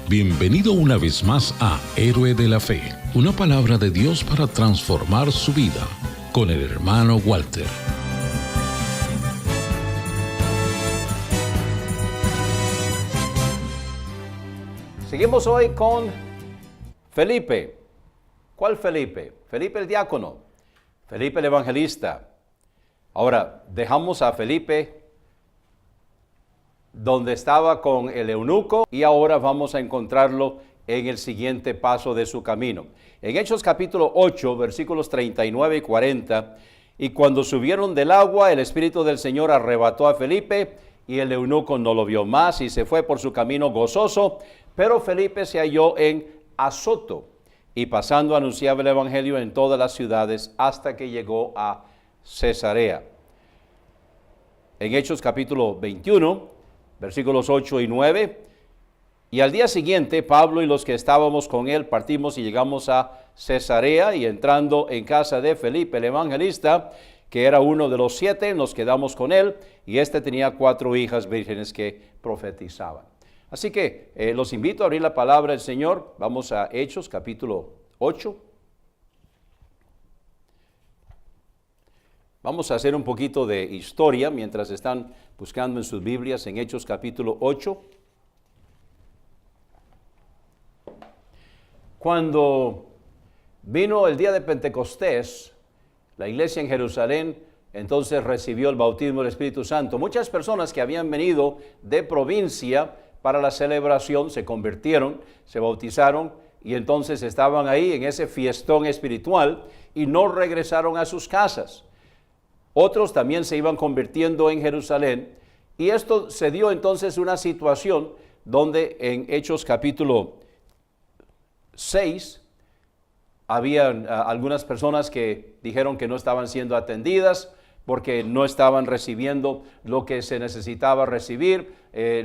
Bienvenido una vez más a Héroe de la Fe, una palabra de Dios para transformar su vida, con el hermano Walter. Seguimos hoy con Felipe. ¿Cuál Felipe? Felipe el diácono, Felipe el evangelista. Ahora, dejamos a Felipe donde estaba con el eunuco y ahora vamos a encontrarlo en el siguiente paso de su camino. En Hechos capítulo 8, versículos 39 y 40, y cuando subieron del agua, el Espíritu del Señor arrebató a Felipe y el eunuco no lo vio más y se fue por su camino gozoso, pero Felipe se halló en Azoto y pasando anunciaba el evangelio en todas las ciudades hasta que llegó a Cesarea. En Hechos capítulo 21, versículos 8 y 9, y al día siguiente Pablo y los que estábamos con él partimos y llegamos a Cesarea, y entrando en casa de Felipe el evangelista, que era uno de los 7, nos quedamos con él, y este tenía 4 hijas vírgenes que profetizaban. Así que los invito a abrir la palabra del Señor. Vamos a Hechos capítulo 8. Vamos a hacer un poquito de historia mientras están buscando en sus Biblias en Hechos capítulo 8. Cuando vino el día de Pentecostés, la iglesia en Jerusalén entonces recibió el bautismo del Espíritu Santo. Muchas personas que habían venido de provincia para la celebración se convirtieron, se bautizaron y entonces estaban ahí en ese fiestón espiritual y no regresaron a sus casas. Otros también se iban convirtiendo en Jerusalén, y esto se dio entonces una situación donde en Hechos capítulo 6 habían algunas personas que dijeron que no estaban siendo atendidas porque no estaban recibiendo lo que se necesitaba recibir.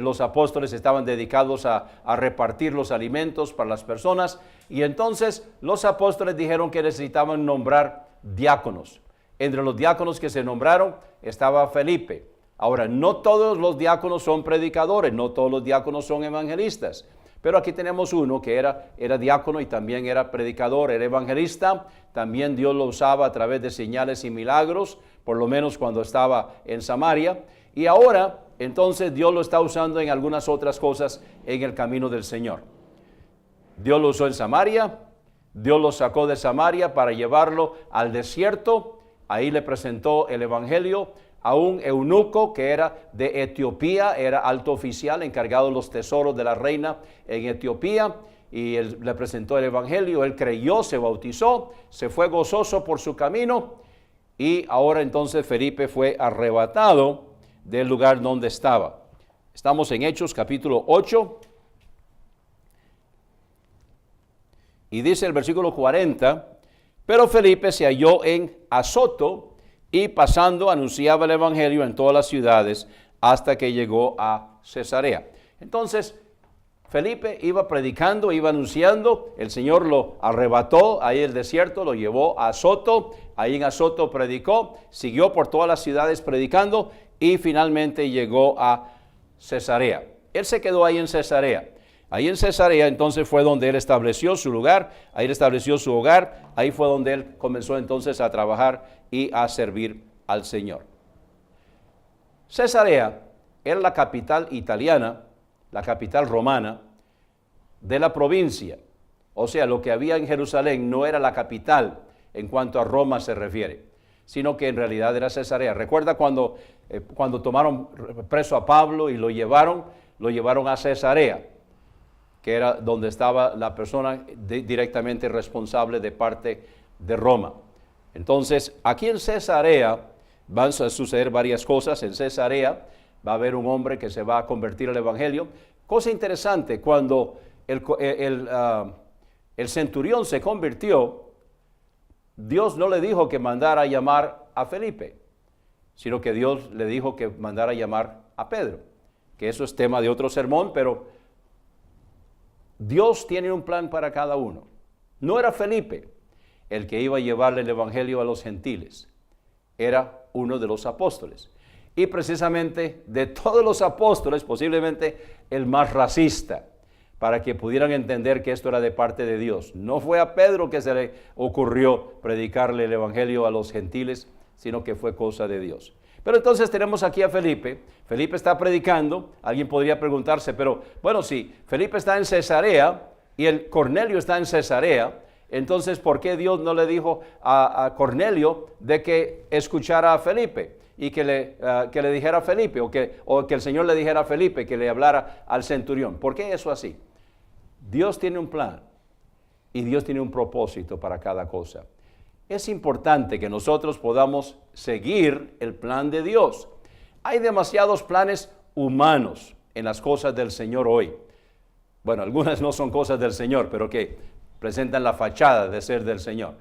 Los apóstoles estaban dedicados a repartir los alimentos para las personas, y entonces los apóstoles dijeron que necesitaban nombrar diáconos. Entre los diáconos que se nombraron estaba Felipe. Ahora, no todos los diáconos son predicadores, no todos los diáconos son evangelistas, pero aquí tenemos uno que era diácono y también era predicador, era evangelista. También Dios lo usaba a través de señales y milagros, por lo menos cuando estaba en Samaria. Y ahora, entonces, Dios lo está usando en algunas otras cosas en el camino del Señor. Dios lo usó en Samaria, Dios lo sacó de Samaria para llevarlo al desierto. Ahí le presentó el evangelio a un eunuco que era de Etiopía, era alto oficial encargado de los tesoros de la reina en Etiopía, y él le presentó el evangelio. Él creyó, se bautizó, se fue gozoso por su camino, y ahora entonces Felipe fue arrebatado del lugar donde estaba. Estamos en Hechos capítulo 8, y dice el versículo 40, pero Felipe se halló en Azoto y pasando anunciaba el evangelio en todas las ciudades hasta que llegó a Cesarea. Entonces, Felipe iba predicando, iba anunciando. El Señor lo arrebató ahí en el desierto, lo llevó a Azoto. Ahí en Azoto predicó, siguió por todas las ciudades predicando y finalmente llegó a Cesarea. Él se quedó ahí en Cesarea. Ahí en Cesarea entonces fue donde él estableció su lugar, ahí él estableció su hogar, ahí fue donde él comenzó entonces a trabajar y a servir al Señor. Cesarea era la capital italiana, la capital romana de la provincia. O sea, lo que había en Jerusalén no era la capital en cuanto a Roma se refiere, sino que en realidad era Cesarea. Recuerda cuando tomaron preso a Pablo y lo llevaron a Cesarea, que era donde estaba la persona directamente responsable de parte de Roma. Entonces, aquí en Cesarea van a suceder varias cosas. En Cesarea va a haber un hombre que se va a convertir al evangelio. Cosa interesante, cuando el centurión se convirtió, Dios no le dijo que mandara a llamar a Felipe, sino que Dios le dijo que mandara a llamar a Pedro, que eso es tema de otro sermón, pero Dios tiene un plan para cada uno. No era Felipe el que iba a llevarle el evangelio a los gentiles, era uno de los apóstoles. Y precisamente de todos los apóstoles, posiblemente el más racista, para que pudieran entender que esto era de parte de Dios. No fue a Pedro que se le ocurrió predicarle el evangelio a los gentiles, sino que fue cosa de Dios. Pero entonces tenemos aquí a Felipe. Felipe está predicando. Alguien podría preguntarse, pero bueno, si Felipe está en Cesarea y el Cornelio está en Cesarea, entonces ¿por qué Dios no le dijo a Cornelio de que escuchara a Felipe y que le dijera a Felipe, o que el Señor le dijera a Felipe, que le hablara al centurión? ¿Por qué eso así? Dios tiene un plan y Dios tiene un propósito para cada cosa. Es importante que nosotros podamos seguir el plan de Dios. Hay demasiados planes humanos en las cosas del Señor hoy. Bueno, algunas no son cosas del Señor, pero que presentan la fachada de ser del Señor.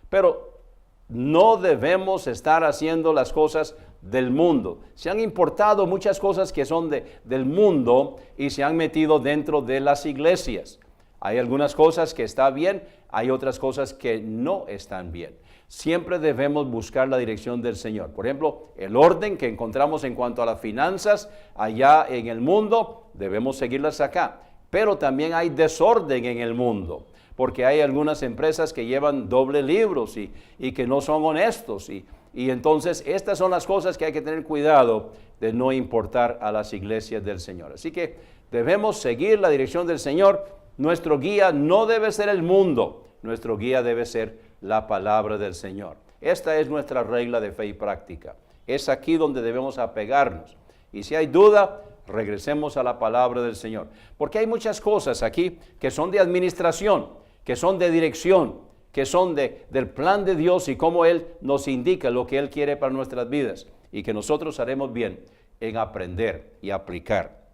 Pero no debemos estar haciendo las cosas del mundo. Se han importado muchas cosas que son del mundo y se han metido dentro de las iglesias. Hay algunas cosas que están bien, hay otras cosas que no están bien. Siempre debemos buscar la dirección del Señor. Por ejemplo, el orden que encontramos en cuanto a las finanzas allá en el mundo, debemos seguirlas acá. Pero también hay desorden en el mundo, porque hay algunas empresas que llevan doble libros y que no son honestos. Y entonces estas son las cosas que hay que tener cuidado de no importar a las iglesias del Señor. Así que debemos seguir la dirección del Señor. Nuestro guía no debe ser el mundo, nuestro guía debe ser la palabra del Señor. Esta es nuestra regla de fe y práctica. Es aquí donde debemos apegarnos. Y si hay duda, regresemos a la palabra del Señor. Porque hay muchas cosas aquí que son de administración, que son de dirección, que son del plan de Dios y cómo Él nos indica lo que Él quiere para nuestras vidas. Y que nosotros haremos bien en aprender y aplicar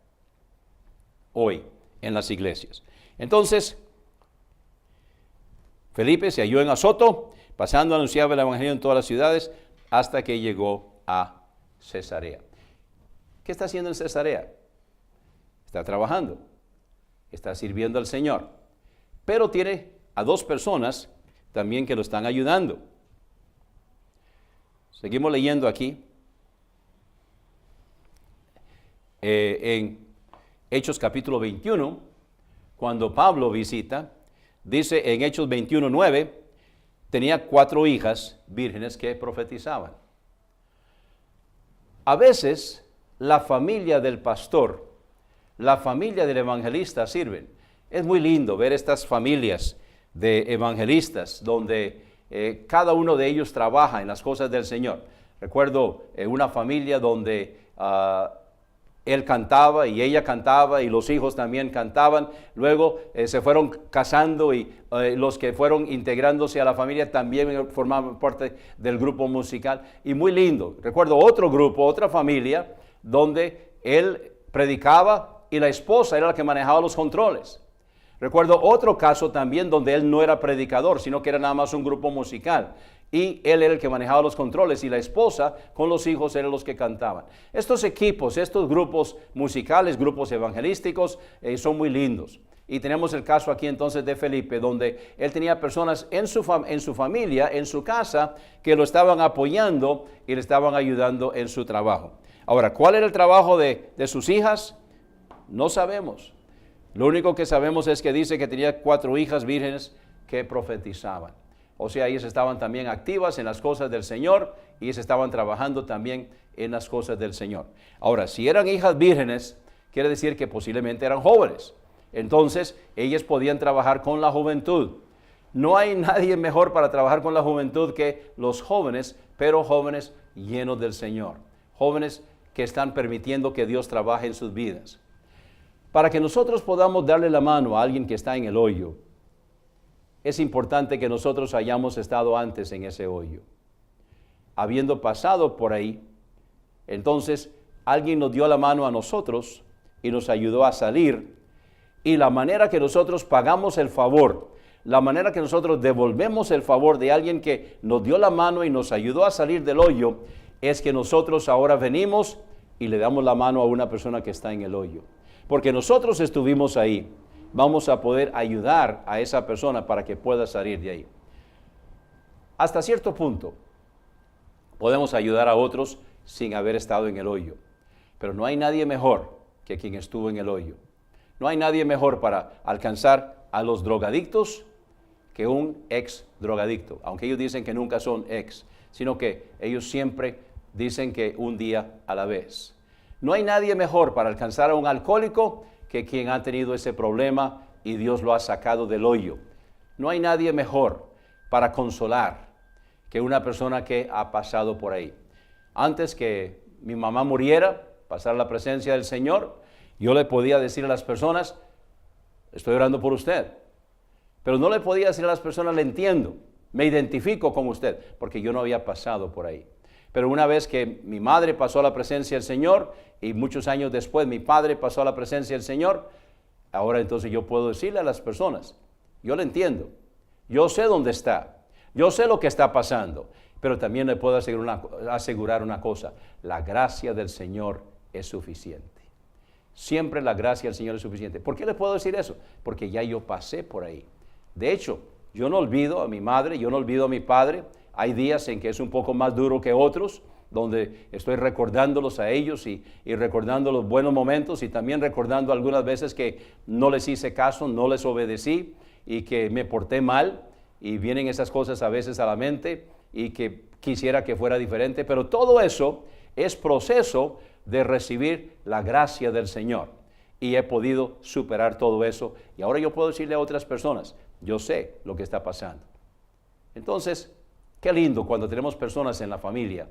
hoy en las iglesias. Entonces, Felipe se halló en Azoto, pasando anunciaba el evangelio en todas las ciudades, hasta que llegó a Cesarea. ¿Qué está haciendo en Cesarea? Está trabajando, está sirviendo al Señor, pero tiene a dos personas también que lo están ayudando. Seguimos leyendo aquí, en Hechos capítulo 21, cuando Pablo visita, dice en Hechos 21:9, tenía 4 hijas vírgenes que profetizaban. A veces la familia del pastor, la familia del evangelista sirven. Es muy lindo ver estas familias de evangelistas donde cada uno de ellos trabaja en las cosas del Señor. Recuerdo una familia donde él cantaba y ella cantaba y los hijos también cantaban. Luego se fueron casando y los que fueron integrándose a la familia también formaban parte del grupo musical. Y muy lindo. Recuerdo otro grupo, otra familia, donde él predicaba y la esposa era la que manejaba los controles. Recuerdo otro caso también donde él no era predicador, sino que era nada más un grupo musical. Y él era el que manejaba los controles y la esposa con los hijos eran los que cantaban. Estos equipos, estos grupos musicales, grupos evangelísticos, son muy lindos. Y tenemos el caso aquí entonces de Felipe, donde él tenía personas en su familia, en su casa, que lo estaban apoyando y le estaban ayudando en su trabajo. Ahora, ¿cuál era el trabajo de sus hijas? No sabemos. Lo único que sabemos es que dice que tenía 4 hijas vírgenes que profetizaban. O sea, ellas estaban también activas en las cosas del Señor y ellas estaban trabajando también en las cosas del Señor. Ahora, si eran hijas vírgenes, quiere decir que posiblemente eran jóvenes. Entonces, ellas podían trabajar con la juventud. No hay nadie mejor para trabajar con la juventud que los jóvenes, pero jóvenes llenos del Señor. Jóvenes que están permitiendo que Dios trabaje en sus vidas. Para que nosotros podamos darle la mano a alguien que está en el hoyo, es importante que nosotros hayamos estado antes en ese hoyo. Habiendo pasado por ahí, entonces alguien nos dio la mano a nosotros y nos ayudó a salir. Y la manera que nosotros pagamos el favor, la manera que nosotros devolvemos el favor de alguien que nos dio la mano y nos ayudó a salir del hoyo, es que nosotros ahora venimos y le damos la mano a una persona que está en el hoyo. Porque nosotros estuvimos ahí. Vamos a poder ayudar a esa persona para que pueda salir de ahí. Hasta cierto punto, podemos ayudar a otros sin haber estado en el hoyo. Pero no hay nadie mejor que quien estuvo en el hoyo. No hay nadie mejor para alcanzar a los drogadictos que un ex drogadicto, aunque ellos dicen que nunca son ex, sino que ellos siempre dicen que un día a la vez. No hay nadie mejor para alcanzar a un alcohólico que quien ha tenido ese problema y Dios lo ha sacado del hoyo. No hay nadie mejor para consolar que una persona que ha pasado por ahí. Antes que mi mamá muriera, pasar la presencia del Señor, yo le podía decir a las personas, estoy orando por usted. Pero no le podía decir a las personas, le entiendo, me identifico con usted, porque yo no había pasado por ahí. Pero una vez que mi madre pasó a la presencia del Señor, y muchos años después mi padre pasó a la presencia del Señor, ahora entonces yo puedo decirle a las personas, yo le entiendo, yo sé dónde está, yo sé lo que está pasando, pero también le puedo asegurar una cosa, la gracia del Señor es suficiente. Siempre la gracia del Señor es suficiente. ¿Por qué le puedo decir eso? Porque ya yo pasé por ahí. De hecho, yo no olvido a mi madre, yo no olvido a mi padre. Hay días en que es un poco más duro que otros, donde estoy recordándolos a ellos y recordando los buenos momentos y también recordando algunas veces que no les hice caso, no les obedecí y que me porté mal y vienen esas cosas a veces a la mente y que quisiera que fuera diferente, pero todo eso es proceso de recibir la gracia del Señor y he podido superar todo eso y ahora yo puedo decirle a otras personas, yo sé lo que está pasando. Entonces, qué lindo cuando tenemos personas en la familia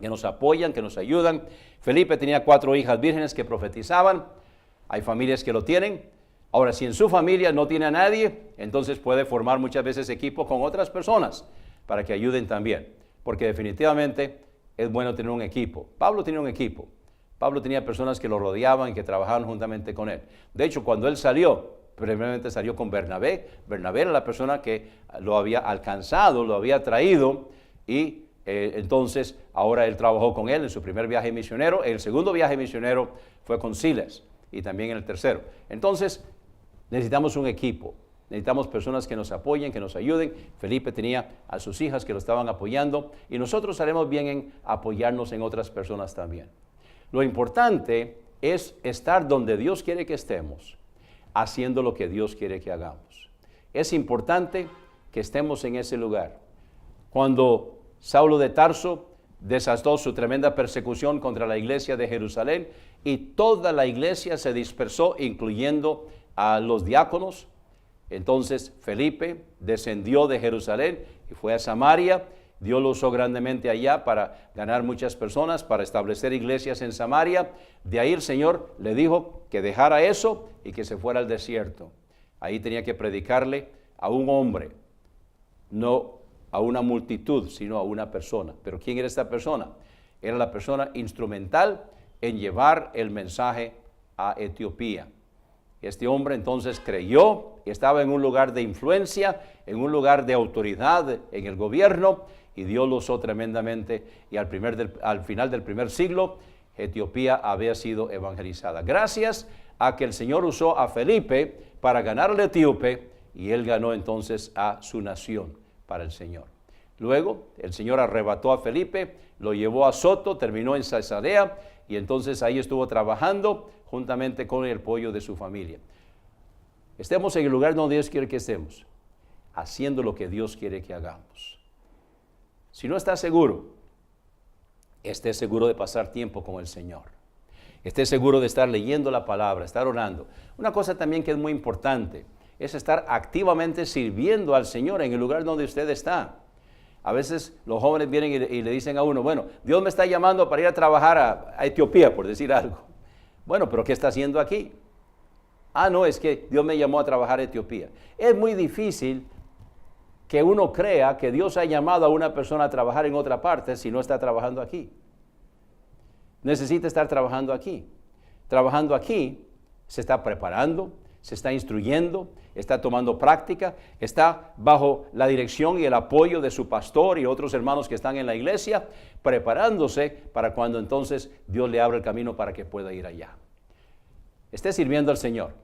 que nos apoyan, que nos ayudan. Felipe tenía 4 hijas vírgenes que profetizaban, hay familias que lo tienen. Ahora, si en su familia no tiene a nadie, entonces puede formar muchas veces equipo con otras personas para que ayuden también, porque definitivamente es bueno tener un equipo. Pablo tenía un equipo. Pablo tenía personas que lo rodeaban y que trabajaban juntamente con él. De hecho, cuando él salió, primeramente salió con Bernabé. Bernabé era la persona que lo había alcanzado, lo había traído y entonces ahora él trabajó con él en su primer viaje misionero. El segundo viaje misionero fue con Silas y también en el tercero. Entonces necesitamos un equipo. Necesitamos personas que nos apoyen, que nos ayuden. Felipe tenía a sus hijas que lo estaban apoyando y nosotros haremos bien en apoyarnos en otras personas también. Lo importante es estar donde Dios quiere que estemos, haciendo lo que Dios quiere que hagamos. Es importante que estemos en ese lugar. Cuando Saulo de Tarso desató su tremenda persecución contra la iglesia de Jerusalén y toda la iglesia se dispersó, incluyendo a los diáconos, entonces Felipe descendió de Jerusalén y fue a Samaria. Dios lo usó grandemente allá para ganar muchas personas, para establecer iglesias en Samaria. De ahí el Señor le dijo que dejara eso y que se fuera al desierto. Ahí tenía que predicarle a un hombre, no a una multitud, sino a una persona. ¿Pero quién era esta persona? Era la persona instrumental en llevar el mensaje a Etiopía. Este hombre entonces creyó, estaba en un lugar de influencia, en un lugar de autoridad en el gobierno, y Dios lo usó tremendamente, y al final del primer siglo, Etiopía había sido evangelizada. Gracias a que el Señor usó a Felipe para ganar al etíope, y él ganó entonces a su nación para el Señor. Luego, el Señor arrebató a Felipe, lo llevó a Soto, terminó en Cesarea, y entonces ahí estuvo trabajando juntamente con el apoyo de su familia. Estemos en el lugar donde Dios quiere que estemos, haciendo lo que Dios quiere que hagamos. Si no está seguro, esté seguro de pasar tiempo con el Señor. Esté seguro de estar leyendo la palabra, estar orando. Una cosa también que es muy importante es estar activamente sirviendo al Señor en el lugar donde usted está. A veces los jóvenes vienen y le dicen a uno, bueno, Dios me está llamando para ir a trabajar a Etiopía, por decir algo. Bueno, pero ¿qué está haciendo aquí? Ah, no, es que Dios me llamó a trabajar a Etiopía. Es muy difícil que uno crea que Dios ha llamado a una persona a trabajar en otra parte si no está trabajando aquí. Necesita estar trabajando aquí. Trabajando aquí se está preparando, se está instruyendo, está tomando práctica, está bajo la dirección y el apoyo de su pastor y otros hermanos que están en la iglesia, preparándose para cuando entonces Dios le abra el camino para que pueda ir allá. Esté sirviendo al Señor.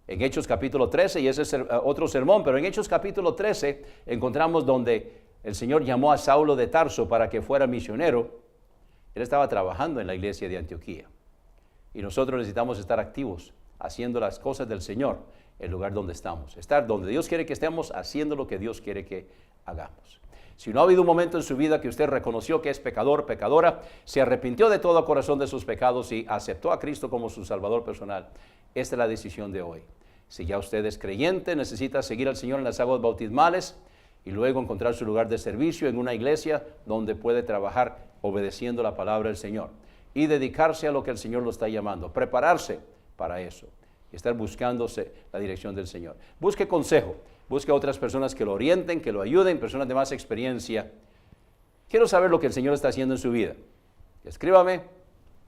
En Hechos capítulo 13, y ese es otro sermón, pero en Hechos capítulo 13 encontramos donde el Señor llamó a Saulo de Tarso para que fuera misionero. Él estaba trabajando en la iglesia de Antioquía. Y nosotros necesitamos estar activos haciendo las cosas del Señor, el lugar donde estamos. Estar donde Dios quiere que estemos, haciendo lo que Dios quiere que hagamos. Si no ha habido un momento en su vida que usted reconoció que es pecador, pecadora, se arrepintió de todo corazón de sus pecados y aceptó a Cristo como su Salvador personal, esta es la decisión de hoy. Si ya usted es creyente, necesita seguir al Señor en las aguas bautismales y luego encontrar su lugar de servicio en una iglesia donde puede trabajar obedeciendo la palabra del Señor y dedicarse a lo que el Señor lo está llamando, prepararse para eso y estar buscándose la dirección del Señor. Busque consejo, busque a otras personas que lo orienten, que lo ayuden, personas de más experiencia. Quiero saber lo que el Señor está haciendo en su vida. Escríbame,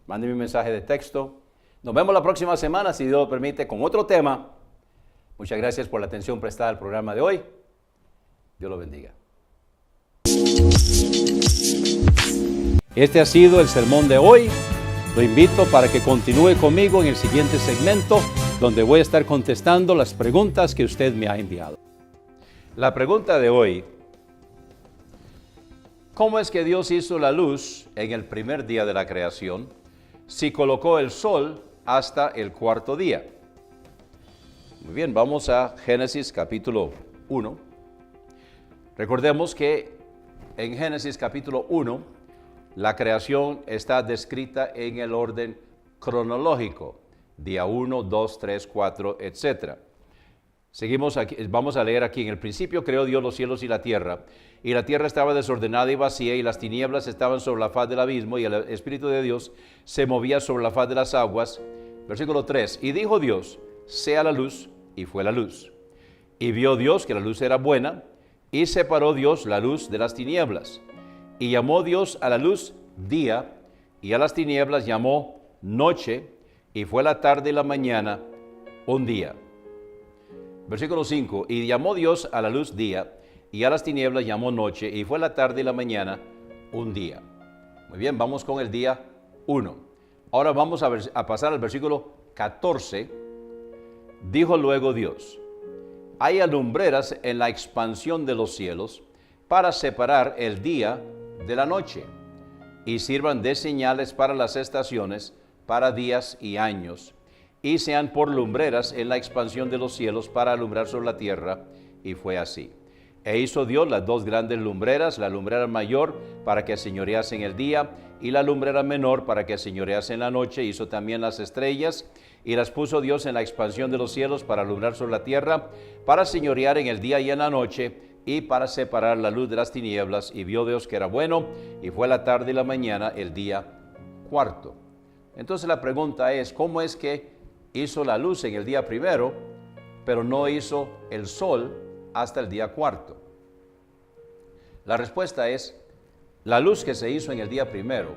mándeme un mensaje de texto. Nos vemos la próxima semana, si Dios lo permite, con otro tema. Muchas gracias por la atención prestada al programa de hoy. Dios lo bendiga. Este ha sido el sermón de hoy. Lo invito para que continúe conmigo en el siguiente segmento, donde voy a estar contestando las preguntas que usted me ha enviado. La pregunta de hoy: ¿cómo es que Dios hizo la luz en el primer día de la creación si colocó el sol hasta el cuarto día? Muy bien, vamos a Génesis capítulo 1. Recordemos que en Génesis capítulo 1 la creación está descrita en el orden cronológico, día 1, 2, 3, 4, etc. Seguimos aquí, vamos a leer aquí: en el principio creó Dios los cielos y la tierra estaba desordenada y vacía, y las tinieblas estaban sobre la faz del abismo, y el Espíritu de Dios se movía sobre la faz de las aguas. Versículo 3, y dijo Dios: sea la luz, y fue la luz. Y vio Dios que la luz era buena, y separó Dios la luz de las tinieblas. Y llamó Dios a la luz día, y a las tinieblas llamó noche, y fue la tarde y la mañana un día. Versículo 5, y llamó Dios a la luz día, y a las tinieblas llamó noche, y fue la tarde y la mañana un día. Muy bien, vamos con el día 1. Ahora vamos a pasar al versículo 14. Dijo luego Dios: hay lumbreras en la expansión de los cielos para separar el día de la noche, y sirvan de señales para las estaciones, para días y años, y sean por lumbreras en la expansión de los cielos para alumbrar sobre la tierra. Y fue así. E hizo Dios las dos grandes lumbreras, la lumbrera mayor para que señorease en el día, y la lumbrera menor para que señorease en la noche. Hizo también las estrellas, y las puso Dios en la expansión de los cielos para alumbrar sobre la tierra, para señorear en el día y en la noche, y para separar la luz de las tinieblas. Y vio Dios que era bueno, y fue la tarde y la mañana el día cuarto. Entonces la pregunta es: ¿cómo es que hizo la luz en el día primero, pero no hizo el sol hasta el día cuarto? La respuesta es: la luz que se hizo en el día primero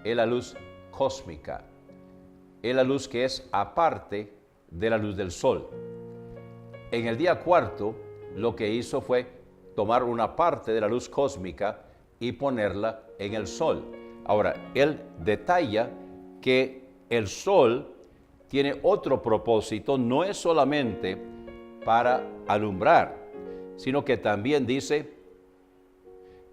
es la luz cósmica, es la luz que es aparte de la luz del sol. En el día cuarto lo que hizo fue tomar una parte de la luz cósmica y ponerla en el sol. Ahora, él detalla que el sol tiene otro propósito, no es solamente para alumbrar, sino que también dice,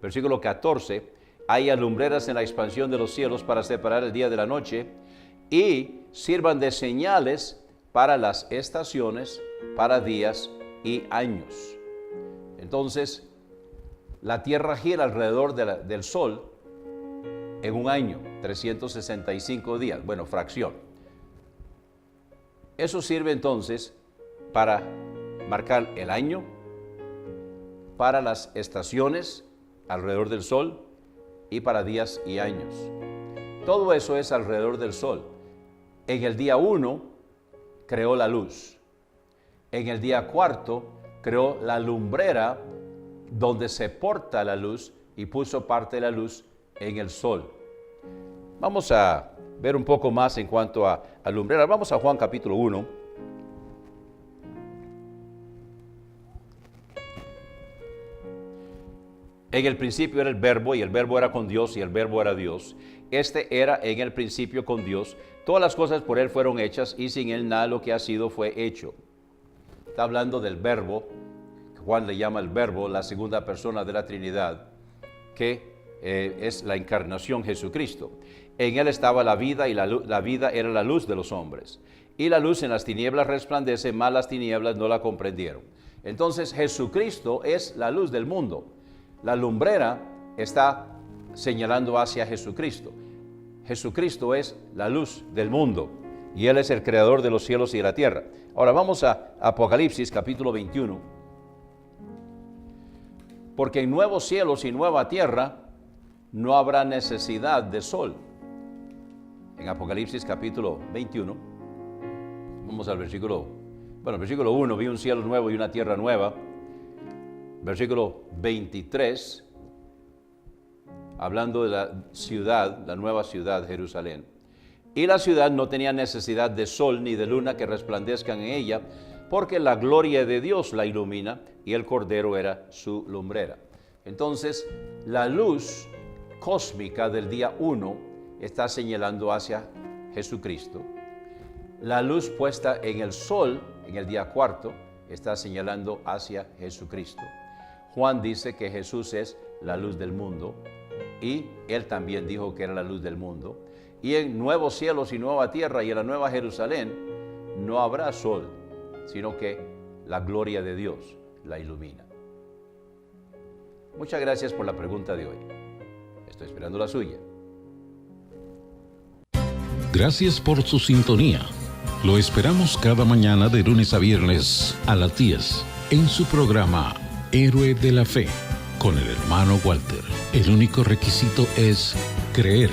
versículo 14, hay lumbreras en la expansión de los cielos para separar el día de la noche, y sirvan de señales para las estaciones, para días y años. Entonces, la tierra gira alrededor del sol en un año, 365 días, bueno, fracción. Eso sirve entonces para marcar el año, para las estaciones alrededor del sol y para días y años. Todo eso es alrededor del sol. En el día 1 creó la luz. En el día cuarto creó la lumbrera donde se porta la luz y puso parte de la luz en el sol. Vamos a ver un poco más en cuanto a lumbrera. Vamos a Juan capítulo 1. En el principio era el Verbo, y el Verbo era con Dios, y el Verbo era Dios. Este era en el principio con Dios. Todas las cosas por Él fueron hechas, y sin Él nada lo que ha sido fue hecho. Está hablando del Verbo. Juan le llama el Verbo la segunda persona de la Trinidad, que es la encarnación Jesucristo. En Él estaba la vida, y la vida era la luz de los hombres. y la luz en las tinieblas resplandece, mas las tinieblas no la comprendieron. Entonces Jesucristo es la luz del mundo. La lumbrera está señalando hacia Jesucristo. Jesucristo es la luz del mundo y Él es el creador de los cielos y de la tierra. Ahora vamos a Apocalipsis capítulo 21. Porque en nuevos cielos y nueva tierra no habrá necesidad de sol. En Apocalipsis capítulo 21, vamos al versículo 1, vi un cielo nuevo y una tierra nueva. Versículo 23, hablando de la ciudad, la nueva ciudad, Jerusalén. Y la ciudad no tenía necesidad de sol ni de luna que resplandezcan en ella, porque la gloria de Dios la ilumina y el Cordero era su lumbrera. Entonces, la luz cósmica del día 1 está señalando hacia Jesucristo. La luz puesta en el sol en el día 4 está señalando hacia Jesucristo. Juan dice que Jesús es la luz del mundo y Él también dijo que era la luz del mundo. Y en nuevos cielos y nueva tierra y en la nueva Jerusalén no habrá sol, sino que la gloria de Dios la ilumina. Muchas gracias por la pregunta de hoy. Estoy esperando la suya. Gracias por su sintonía. Lo esperamos cada mañana de lunes a viernes a las 10 en su programa Héroe de la Fe con el hermano Walter. El único requisito es creer.